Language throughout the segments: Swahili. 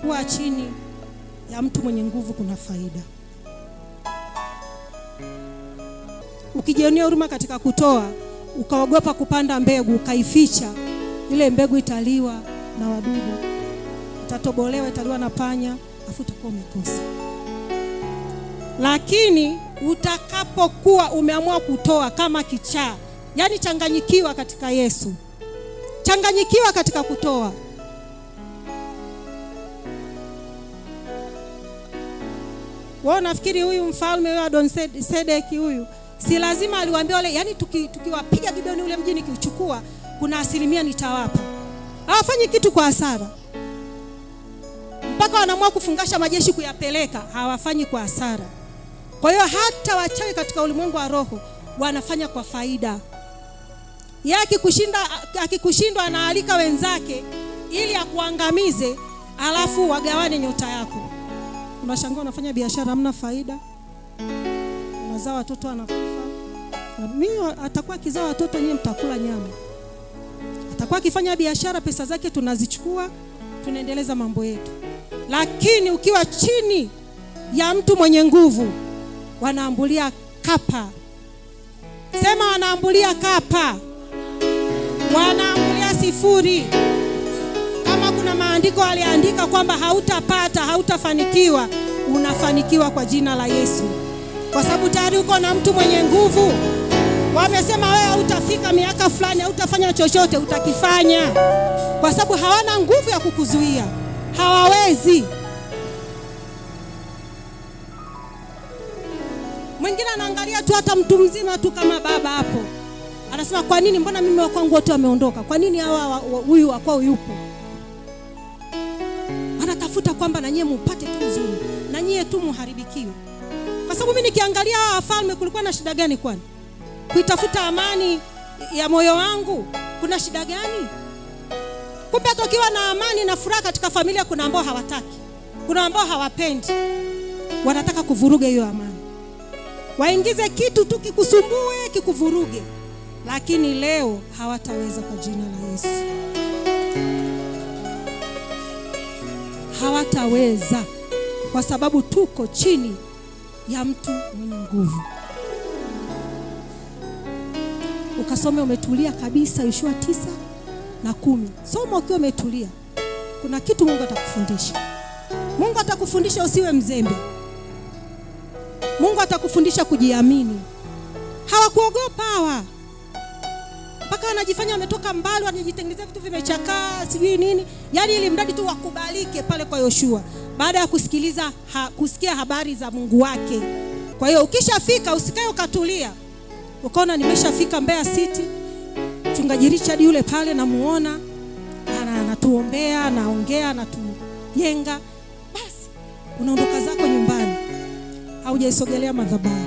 kuwa chini ya mtu mwenye nguvu kuna faida. Ukijionea huruma katika kutoa, ukaogopa kupanda mbegu, ukaificha, ile mbegu italiwa na wadudu, itatobolewa, italiwa na panya, afu utakuwa umekosa. Lakini utakapokuwa umeamua kutoa kama kichaa, yani changanyikiwa katika Yesu, changanyikiwa katika kutoa, wao nafikiri huyu mfalme wa Adoni-Sedeki huyu si lazima aliwaambia wale, yani tukiwapiga Gibeoni ule mji nikiuchukua kuna asilimia nitawapa. Hawafanyi kitu kwa hasara. Mpaka wanaamua kufungasha majeshi kuyapeleka, hawafanyi kwa hasara. Kwa hiyo hata wachawi katika ulimwengu wa roho wanafanya kwa faida. Yeye akikushindwa anaalika wenzake ili akuangamize, alafu wagawane nyota yako. Unashangaa unafanya biashara hamna faida. Unazaa watoto wanakufa. Mimi atakuwa kizaa watoto nyinyi mtakula nyama. Atakuwa akifanya biashara pesa zake tunazichukua, tunaendeleza mambo yetu. Lakini ukiwa chini ya mtu mwenye nguvu, wanaambulia kapa. Sema wanaambulia kapa. Wanaambulia sifuri. Kama kuna maandiko aliandika kwamba hautapata, hautafanikiwa, unafanikiwa kwa jina la Yesu. Kwa sababu tayari uko na mtu mwenye nguvu. Wamesema wewe hautafika miaka fulani, hautafanya chochote, utakifanya. Kwa sababu hawana nguvu ya kukuzuia. Hawawezi. Mwingine anaangalia tu hata mtu mzima tu kama baba hapo. Anasema kwa nini mbona mimi wa kwangu wote wameondoka? Kwa nini hawa huyu wa kwao yupo? Anatafuta kwamba na nyie mpate tu uzuri, na nyie tu muharibikiwe. Kwa sababu mimi nikiangalia hawa wafalme kulikuwa na shida gani kwani? Kuitafuta amani ya moyo wangu, kuna shida gani? Kumbe tokiwa na amani na furaha katika familia, kuna ambao hawataki. Kuna ambao hawapendi. Wanataka kuvuruga hiyo amani. Waingize kitu tu kikusumbue, kikuvuruge. Lakini leo hawataweza kwa jina la Yesu. Hawataweza kwa sababu tuko chini ya mtu mwenye nguvu. Ukasome umetulia kabisa Yoshua 9:10. Soma ukiwa umetulia. Kuna kitu Mungu atakufundisha. Mungu atakufundisha usiwe mzembe. Mungu atakufundisha kujiamini. Hawakuogopa hawa. Mpaka wanajifanya wametoka mbali, wanajitengenezea vitu vimechakaa, sijui nini. Yaani ili mradi tu wakubalike pale kwa Yoshua. Baada ya kusikia habari za Mungu wake. Kwa hiyo ukishafika usikae ukatulia. Ukaona nimeshafika Mbeya City. Mchungaji Richard yule pale namuona anatuombea, anaongea, anatujenga. Basi unaondoka zako nyumbani. Haujaisogelea madhabahu.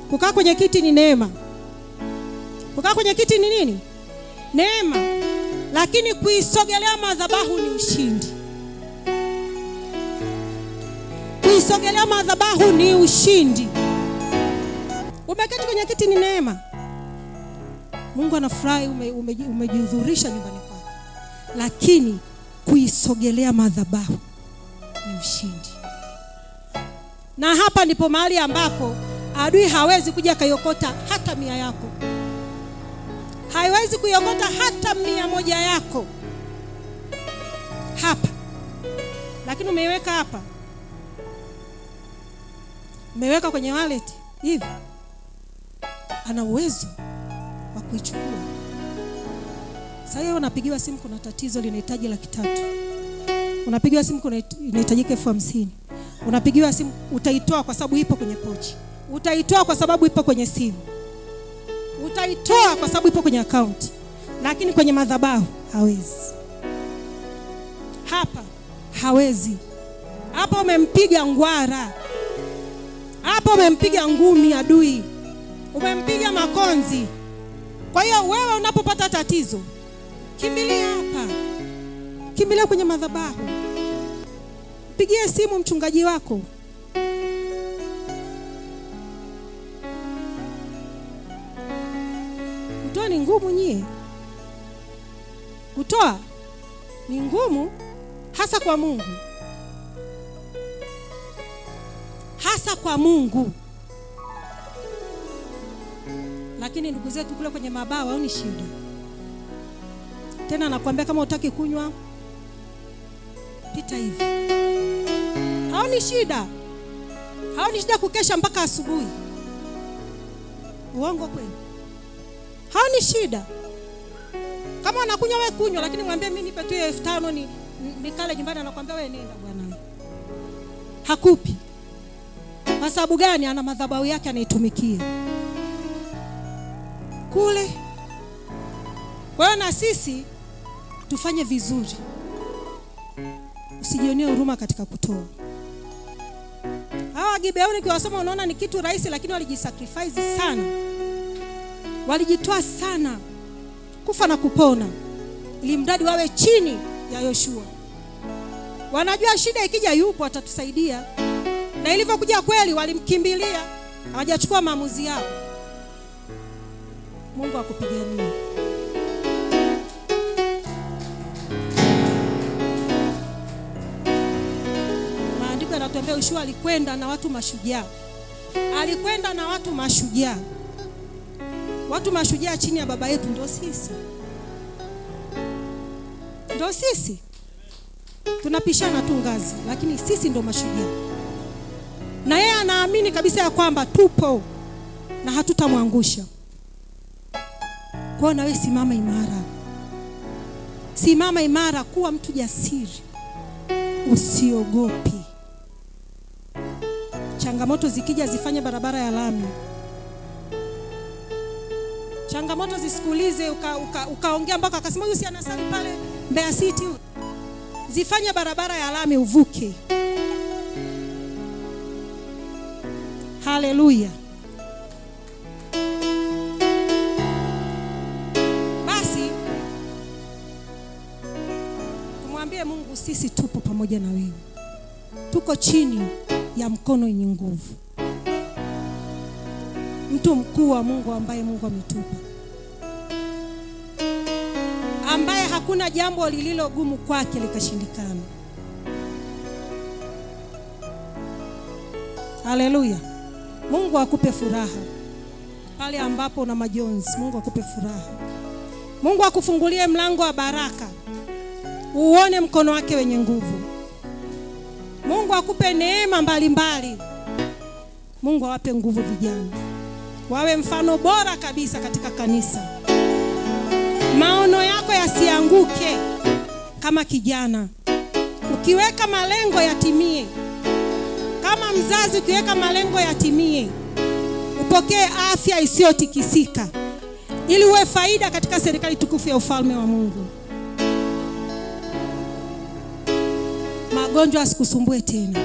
Kukaa kwenye kiti ni neema. Kukaa kwenye kiti ni nini? Neema. Lakini kuisogelea madhabahu ni ushindi. Kuisogelea madhabahu ni ushindi. Umeketi kwenye kiti ni neema. Mungu anafurahi umejihudhurisha nyumbani kwake. Lakini kuisogelea madhabahu ni ushindi. Na hapa ndipo mahali ambapo adui hawezi kuja kaiokota hata 100 yako. Haiwezi kuiokota hata 100 yako. Hapa. Lakini umeiweka hapa. Umeweka kwenye wallet hivi. Ana uwezo wa kuichukua. Sasa hiyo unapigiwa simu kuna tatizo linahitaji 300,000. Unapigiwa simu kuna inahitajika 50,000. Unapigiwa simu utaitoa kwa sababu ipo kwenye pochi. Utaitoa kwa sababu ipo kwenye simu. Utaitoa kwa sababu ipo kwenye account. Lakini kwenye madhabahu hawezi. Hapa hawezi. Hapa umempiga ngwara. Hapa umempiga ngumi adui. Umempiga makonzi. Kwa hiyo wewe unapopata tatizo, kimbilia hapa. Kimbilia kwenye madhabahu. Pigie simu mchungaji wako. Kutoa ni ngumu nyie. Kutoa ni ngumu. hasa kwa Mungu, hasa kwa Mungu. Lakini ndugu zetu kule kwenye mabao haoni shida. Tena nakwambia kama utaki kunywa pita hivi. Haoni shida. Haoni shida kukesha mpaka asubuhi. Uongo kweli? Haoni shida. Kama anakunywa wewe kunywa, lakini mwambie mimi nipe tu 5,000 nikale nyumbani, anakuambia wewe nenda bwana. Hakupi. Kwa sababu gani? Ana madhabahu yake anaitumikia kule. Kwa hiyo na sisi tufanye vizuri. Usijionee huruma katika kutoa. Hawa Gibeoni kiwasoma unaona ni kitu rahisi, lakini walijisacrifice sana. Walijitoa sana kufa na kupona ili mradi wawe chini ya Yoshua. Wanajua shida ikija yupo atatusaidia. Na ilivyokuja kweli walimkimbilia, hawajachukua maamuzi yao. Mungu akupiganie. Maandiko yanatuambia Yoshua alikwenda na watu mashujaa. Alikwenda na watu mashujaa. Watu mashujaa chini ya baba yetu ndio sisi. Ndio sisi. Tunapishana tu ngazi, lakini sisi ndio mashujaa. Na yeye anaamini kabisa ya kwamba tupo na hatutamwangusha. Kwa na wewe simama imara. Simama imara, kuwa mtu jasiri. Usiogopi. Changamoto zikija zifanye barabara ya lami. Changamoto zisikulize ukaongea mpaka akasema huyu si anasali pale Mbeya City. Zifanye barabara ya lami uvuke. Haleluya. Basi tumwambie Mungu sisi tupo pamoja na wewe. Tuko chini ya mkono wenye nguvu. Mtu mkuu wa Mungu ambaye Mungu ametupa. Ambaye hakuna jambo lililo gumu kwake likashindikana. Haleluya. Mungu akupe furaha pale ambapo una majonzi. Mungu akupe furaha. Mungu akufungulie mlango wa baraka. Uone mkono wake wenye nguvu. Mungu akupe neema mbalimbali. Mungu awape nguvu vijana. Wawe mfano bora kabisa katika kanisa. Maono yako yasianguke kama kijana. Ukiweka malengo yatimie. Kama mzazi ukiweka malengo yatimie. Upokee afya isiyotikisika ili uwe faida katika serikali tukufu ya ufalme wa Mungu. Magonjwa asikusumbue tena.